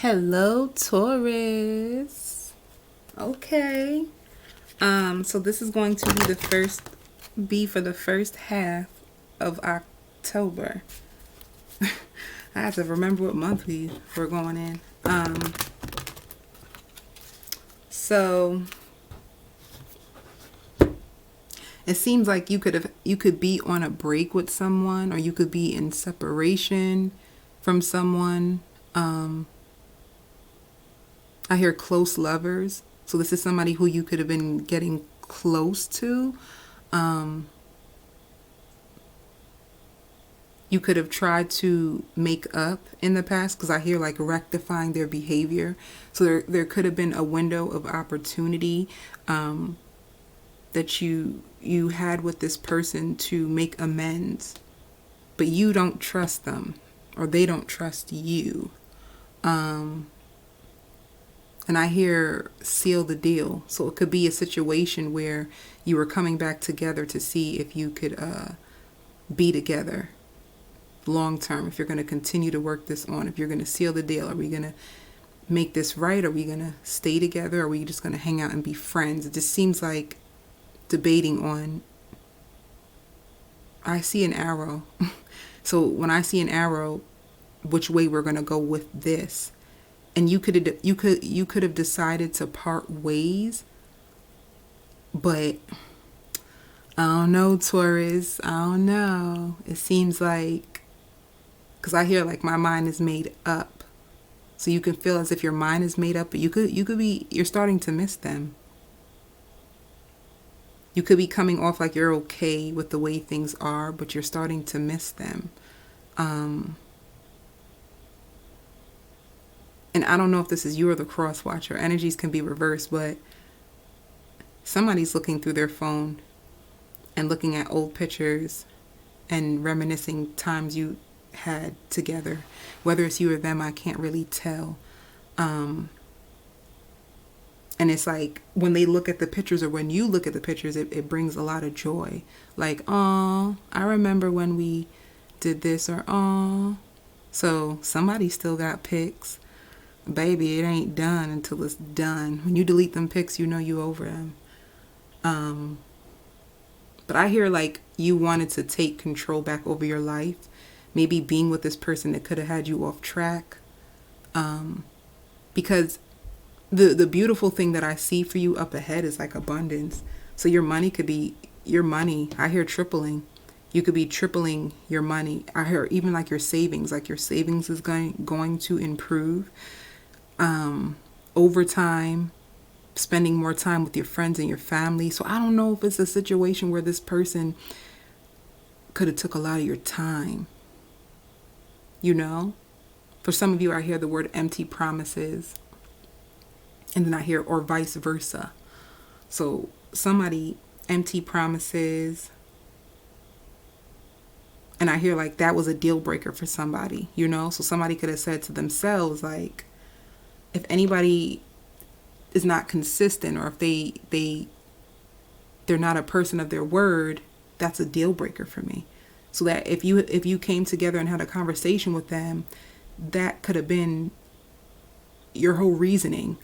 Hello, Taurus. Okay. So this is going to be for the first half of October. I have to remember what month we're going in. So it seems like you could be on a break with someone, or you could be in separation from someone. I hear close lovers. So this is somebody who you could have been getting close to. You could have tried to make up in the past, because I hear like rectifying their behavior. So there could have been a window of opportunity that you had with this person to make amends, but you don't trust them, or they don't trust you. And I hear seal the deal. So it could be a situation where you were coming back together to see if you could be together long term, if you're going to continue to work this on, if you're going to seal the deal. Are we going to make this right? Are we going to stay together? Or are we just going to hang out and be friends? It just seems like debating on. I see an arrow. So when I see an arrow, which way we're going to go with this? And you could have decided to part ways, but I don't know, Taurus. I don't know. It seems like, because I hear like my mind is made up. So you can feel as if your mind is made up, but you're starting to miss them. You could be coming off like you're okay with the way things are, but you're starting to miss them. And I don't know if this is you or the Crosswatcher. Energies can be reversed, but somebody's looking through their phone and looking at old pictures and reminiscing times you had together. Whether it's you or them, I can't really tell. And it's like when they look at the pictures, or when you look at the pictures, it brings a lot of joy. Like, oh, I remember when we did this, or oh. So somebody still got pics. Baby, it ain't done until it's done. When you delete them pics, you know you over them. But I hear like you wanted to take control back over your life. Maybe being with this person that could have had you off track. Because the beautiful thing that I see for you up ahead is like abundance. So your money could be your money. I hear tripling. You could be tripling your money. I hear even like your savings. Like your savings is going to improve. Over time, spending more time with your friends and your family. So I don't know if it's a situation where this person could have took a lot of your time. You know? For some of you, I hear the word empty promises. And then I hear or vice versa. So somebody empty promises. And I hear like that was a deal breaker for somebody, you know? So somebody could have said to themselves like, if anybody is not consistent, or if they're not a person of their word, that's a deal breaker for me. So that if you came together and had a conversation with them, that could have been your whole reasoning.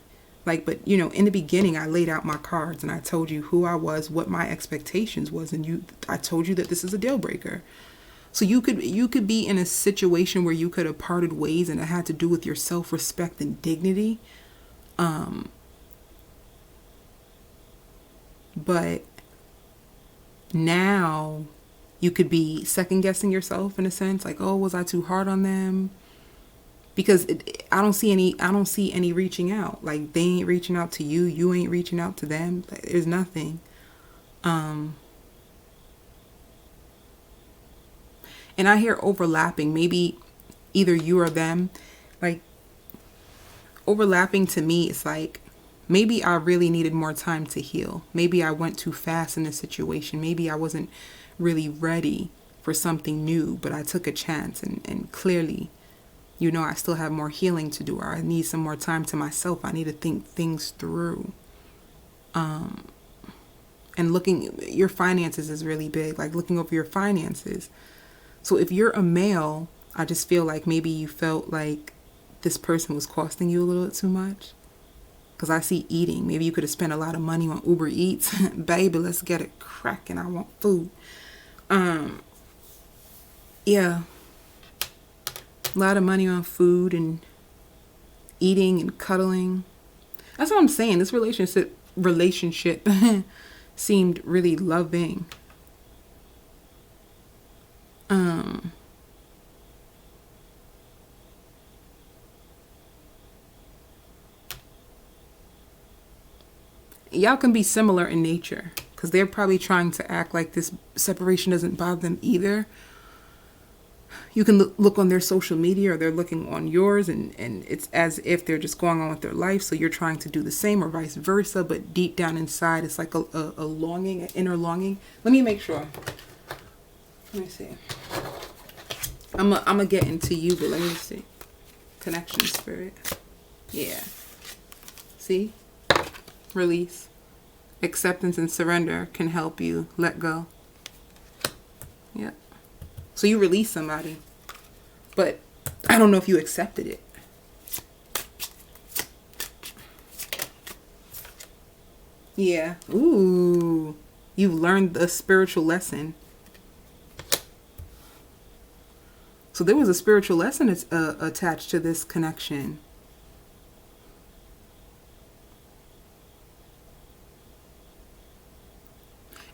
Like, but you know, in the beginning, I laid out my cards and I told you who I was, what my expectations was, and I told you that this is a deal breaker. So you could be in a situation where you could have parted ways, and it had to do with your self-respect and dignity. But now you could be second guessing yourself in a sense, like, oh, was I too hard on them? Because I don't see any reaching out. Like, they ain't reaching out to you. You ain't reaching out to them. There's nothing. And I hear overlapping, maybe either you or them. Like, overlapping to me is like, maybe I really needed more time to heal. Maybe I went too fast in this situation. Maybe I wasn't really ready for something new, but I took a chance. And clearly, you know, I still have more healing to do, or I need some more time to myself. I need to think things through. And your finances is really big, like looking over your finances. So if you're a male, I just feel like maybe you felt like this person was costing you a little bit too much. Because I see eating. Maybe you could have spent a lot of money on Uber Eats. Baby, let's get it cracking. I want food. Yeah. A lot of money on food and eating and cuddling. That's what I'm saying. This relationship seemed really loving. Y'all can be similar in nature because they're probably trying to act like this separation doesn't bother them either. You can look on their social media or they're looking on yours, and it's as if they're just going on with their life. So you're trying to do the same or vice versa. But deep down inside, it's like a longing, an inner longing. Let me make sure. Let me see. I'm going to get into you, but let me see. Connection spirit. Yeah. See? Release. Acceptance and surrender can help you let go. Yep. So you release somebody, but I don't know if you accepted it. Yeah. Ooh. You've learned a spiritual lesson. So there was a spiritual lesson that's attached to this connection.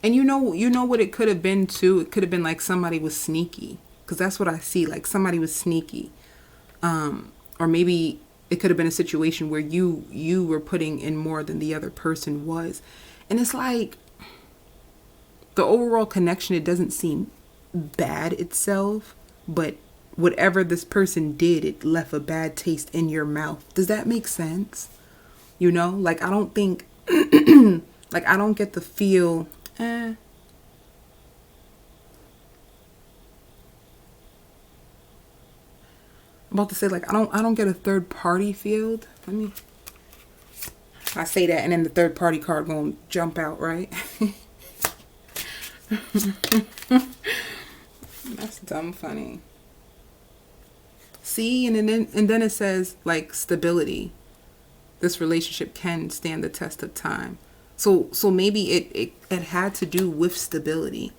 And you know what it could have been too? It could have been like somebody was sneaky. Because that's what I see. Like somebody was sneaky. Or maybe it could have been a situation where you were putting in more than the other person was. And it's like the overall connection, it doesn't seem bad itself. But whatever this person did, it left a bad taste in your mouth. Does that make sense? You know? Like I don't think... like I don't get the feel... I'm about to say like I don't get a third party field. Let me. I say that and then the third party card gonna jump out, right? That's dumb funny. See, and then it says like stability. This relationship can stand the test of time. So maybe it had to do with stability.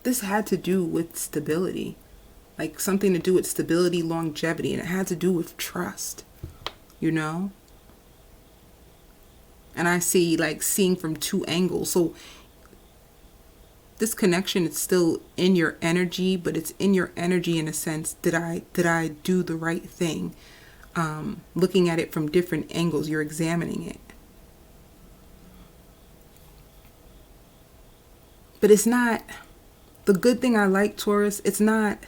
This had to do with stability. Like something to do with stability, longevity. And it had to do with trust. You know? And I see like seeing from two angles. So this connection is still in your energy. But it's in your energy in a sense. Did I do the right thing? Looking at it from different angles, you're examining it. But it's not, the good thing I like, Taurus, it's not,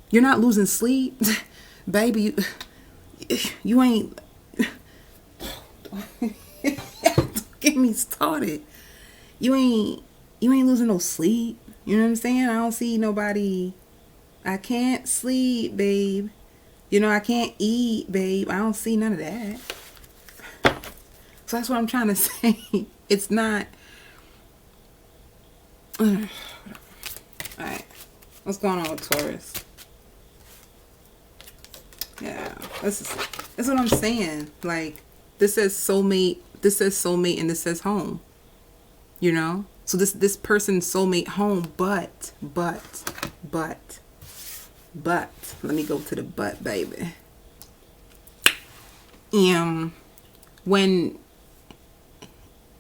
you're not losing sleep. Baby, you ain't, don't get me started. You ain't losing no sleep. You know what I'm saying? I don't see nobody, I can't sleep, babe. You know, I can't eat, babe. I don't see none of that. So that's what I'm trying to say. It's not... Alright. What's going on with Taurus? Yeah. This is what I'm saying. Like, this says soulmate. This says soulmate and this says home. You know? So this person's soulmate home, but... let me go to the but, baby. When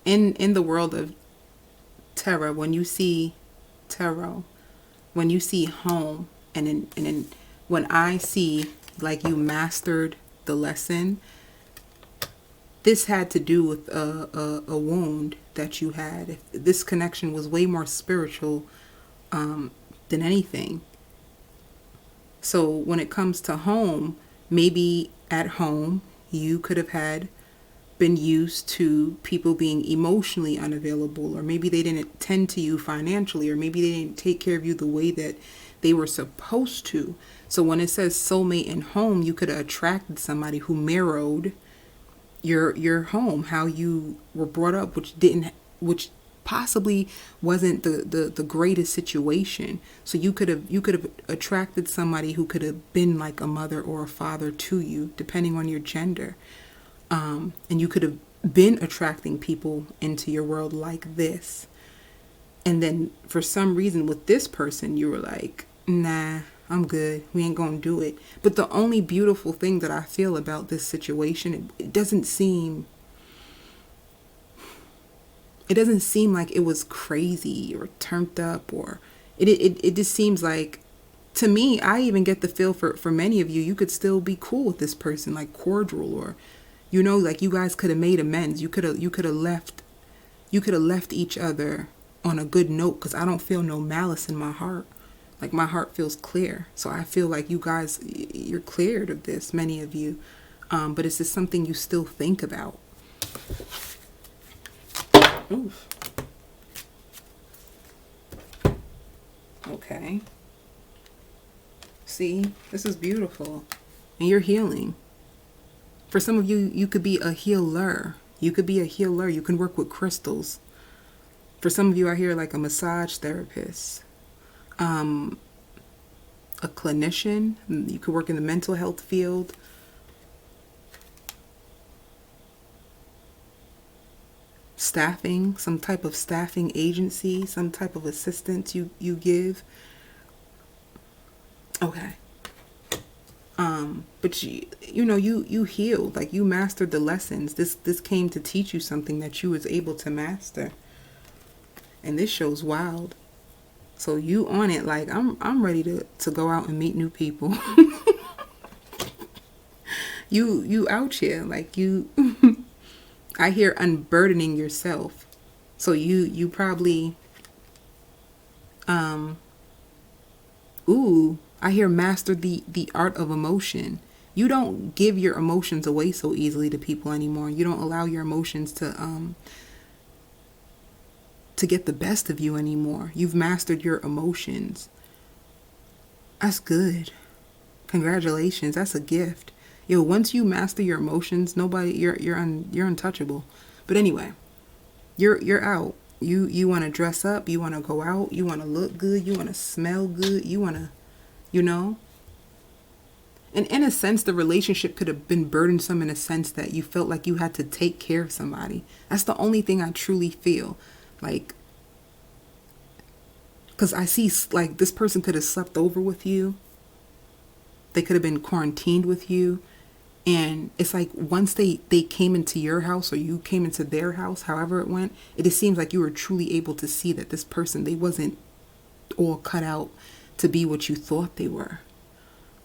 in the world of tarot, when you see tarot, when you see home, and then when I see like you mastered the lesson, this had to do with a wound that you had. This connection was way more spiritual than anything. So when it comes to home, maybe at home, you could have been used to people being emotionally unavailable, or maybe they didn't tend to you financially, or maybe they didn't take care of you the way that they were supposed to. So when it says soulmate and home, you could have attracted somebody who mirrored your home, how you were brought up, which possibly wasn't the greatest situation. So you could have attracted somebody who could have been like a mother or a father to you, depending on your gender. And you could have been attracting people into your world like this. And then for some reason with this person, you were like, nah, I'm good. We ain't gonna do it. But the only beautiful thing that I feel about this situation, it doesn't seem like it was crazy or turned up, or it just seems like, to me, I even get the feel for many of you, you could still be cool with this person, like cordial, or, you know, like you guys could have made amends. You could have left each other on a good note, because I don't feel no malice in my heart. Like, my heart feels clear. So I feel like you guys, you're cleared of this, many of you. But it's just something you still think about. Oof. Okay. See, this is beautiful. And you're healing. For some of you, you could be a healer. You could be a healer. You can work with crystals. For some of you out here, like a massage therapist, a clinician. You could work in the mental health field. Staffing, some type of staffing agency, some type of assistance you give. Okay. But you know, you healed, like you mastered the lessons. This came to teach you something that you was able to master. And this show's wild. So you on it, like I'm ready to go out and meet new people. you out here, like you I hear unburdening yourself. So you probably I hear master the art of emotion. You don't give your emotions away so easily to people anymore. You don't allow your emotions to get the best of you anymore. You've mastered your emotions. That's good. Congratulations. That's a gift. Yo, once you master your emotions, you're untouchable. But anyway, you're out. You want to dress up, you want to go out, you want to look good, you want to smell good, you want to, you know? And in a sense, the relationship could have been burdensome in a sense that you felt like you had to take care of somebody. That's the only thing I truly feel. Like, because I see, like, this person could have slept over with you. They could have been quarantined with you. And it's like once they came into your house or you came into their house, however it went, it just seems like you were truly able to see that this person, they wasn't all cut out to be what you thought they were.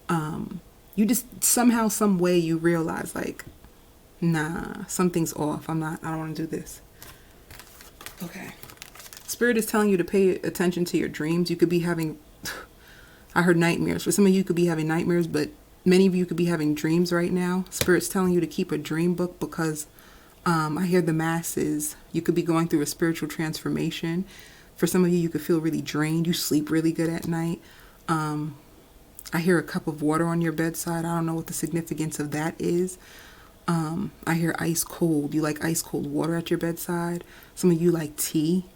You just somehow, some way you realize like, nah, something's off. I don't want to do this. Okay. Spirit is telling you to pay attention to your dreams. You could be having, I heard nightmares. For some of you, could be having nightmares, but many of you could be having dreams right now. Spirit's telling you to keep a dream book because I hear the masses. You could be going through a spiritual transformation. For some of you, you could feel really drained. You sleep really good at night. I hear a cup of water on your bedside. I don't know what the significance of that is. I hear ice cold. You like ice cold water at your bedside. Some of you like tea.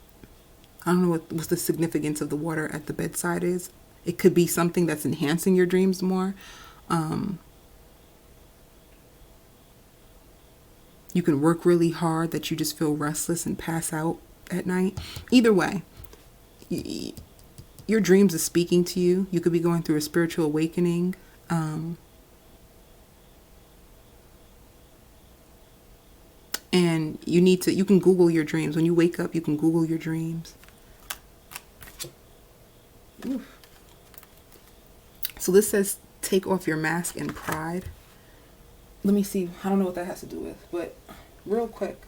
I don't know what the significance of the water at the bedside is. It could be something that's enhancing your dreams more. You can work really hard that you just feel restless and pass out at night. Either way, your dreams are speaking to you. You could be going through a spiritual awakening. And you can Google your dreams. When you wake up, you can Google your dreams. Oof. So this says, take off your mask and pride. Let me see. I don't know what that has to do with, but real quick.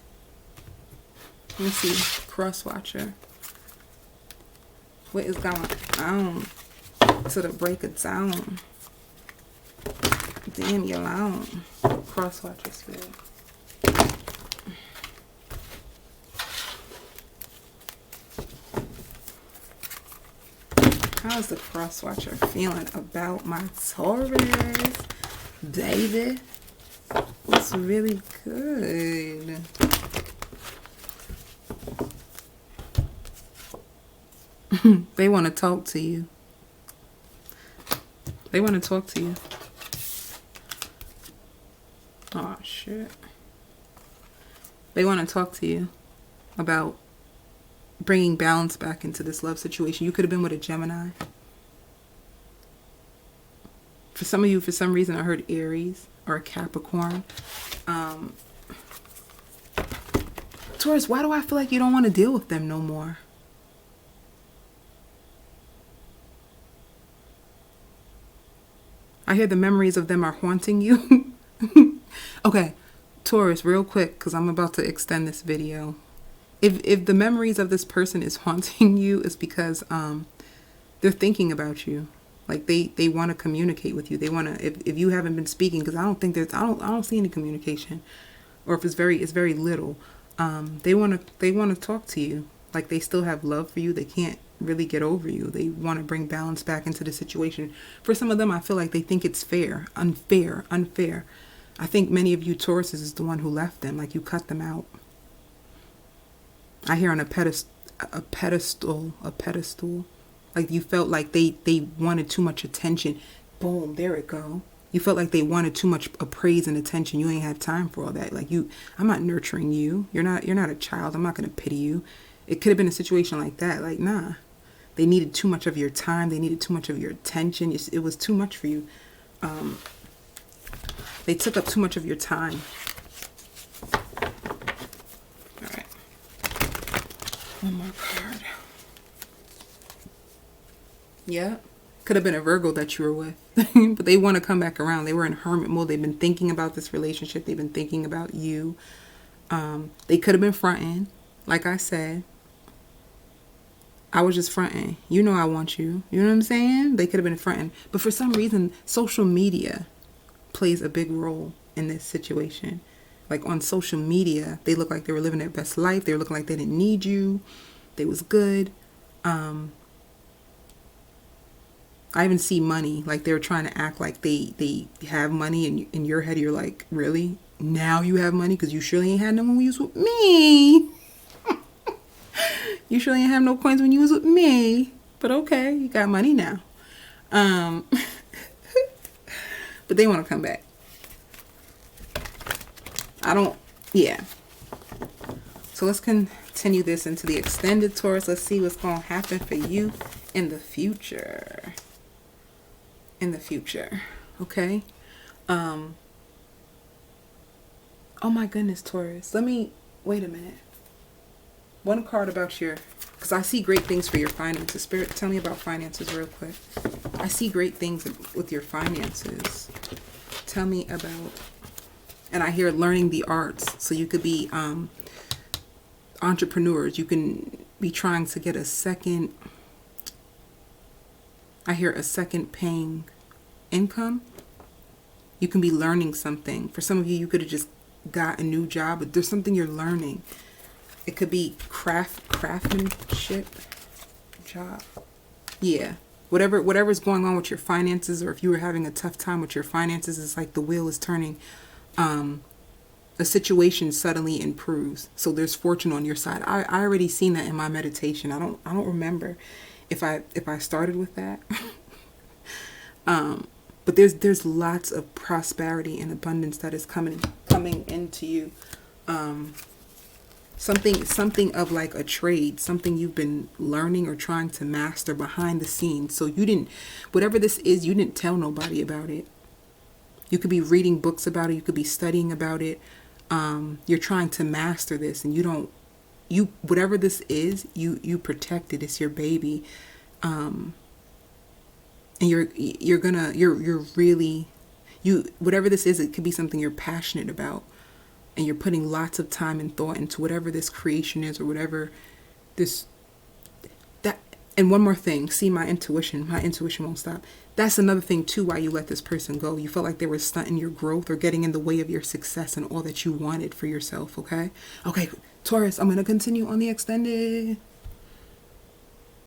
Let me see. Crosswatcher. What is going on? To the break of dawn. Damn you alone. Crosswatcher spirit. How's the Crosswatcher feeling about my Taurus, baby? It's really good. They want to talk to you. They want to talk to you. Oh, shit. They want to talk to you about bringing balance back into this love situation. You could have been with a Gemini. For some of you, for some reason, I heard Aries or a Capricorn. Taurus, why do I feel like you don't want to deal with them no more? I hear the memories of them are haunting you. Okay, Taurus, real quick, because I'm about to extend this video. If the memories of this person is haunting you, it's because they're thinking about you. Like they want to communicate with you. They want to, if you haven't been speaking, because I don't think there's, I don't see any communication, or if it's very little. They want to talk to you. Like they still have love for you. They can't really get over you. They want to bring balance back into the situation. For some of them, I feel like they think it's unfair. I think many of you Tauruses is the one who left them. Like you cut them out. I hear on a pedestal. Like you felt like they wanted too much attention. Boom, there it go. You felt like they wanted too much praise and attention. You ain't had time for all that. Like I'm not nurturing you. You're not a child. I'm not gonna pity you. It could have been a situation like that. Like, nah. They needed too much of your time. They needed too much of your attention. It was too much for you. They took up too much of your time. All right. One more card. Yeah. Could have been a Virgo that you were with. But they want to come back around. They were in hermit mode. They've been thinking about this relationship. They've been thinking about you. They could have been fronting. Like I said, I was just fronting. You know I want you. You know what I'm saying? They could have been fronting. But for some reason, social media plays a big role in this situation. Like on social media, they look like they were living their best life. They were looking like they didn't need you. They was good. I even see money. Like they were trying to act like they have money. And in your head, you're like, really? Now you have money? Because you surely ain't had no when you was with me. You surely ain't have no coins when you was with me. But okay, you got money now. But they want to come back. Yeah. So let's continue this into the extended Taurus. Let's see what's going to happen for you in the future. Okay. Oh my goodness, Taurus. Wait a minute. One card about because I see great things for your finances. Spirit, tell me about finances real quick. I see great things with your finances. Tell me about, and I hear learning the arts. So you could be entrepreneurs. You can be trying to get a second paying income. You can be learning something. For some of you, you could have just got a new job, but there's something you're learning. It could be craftsmanship job. Yeah. Whatever's going on with your finances, or if you were having a tough time with your finances, it's like the wheel is turning. A situation suddenly improves. So there's fortune on your side. I already seen that in my meditation. I don't remember if I started with that. But there's lots of prosperity and abundance that is coming into you. Something of like a trade, something you've been learning or trying to master behind the scenes. So whatever this is, you didn't tell nobody about it. You could be reading books about it. You could be studying about it. You're trying to master this, and whatever this is, you protect it. It's your baby. And whatever this is, it could be something you're passionate about. And you're putting lots of time and thought into whatever this creation is, or whatever that. And one more thing, see, my intuition won't stop. That's another thing too why you let this person go. You felt like they were stunting your growth or getting in the way of your success and all that you wanted for yourself. Okay, Taurus, I'm going to continue on the extended.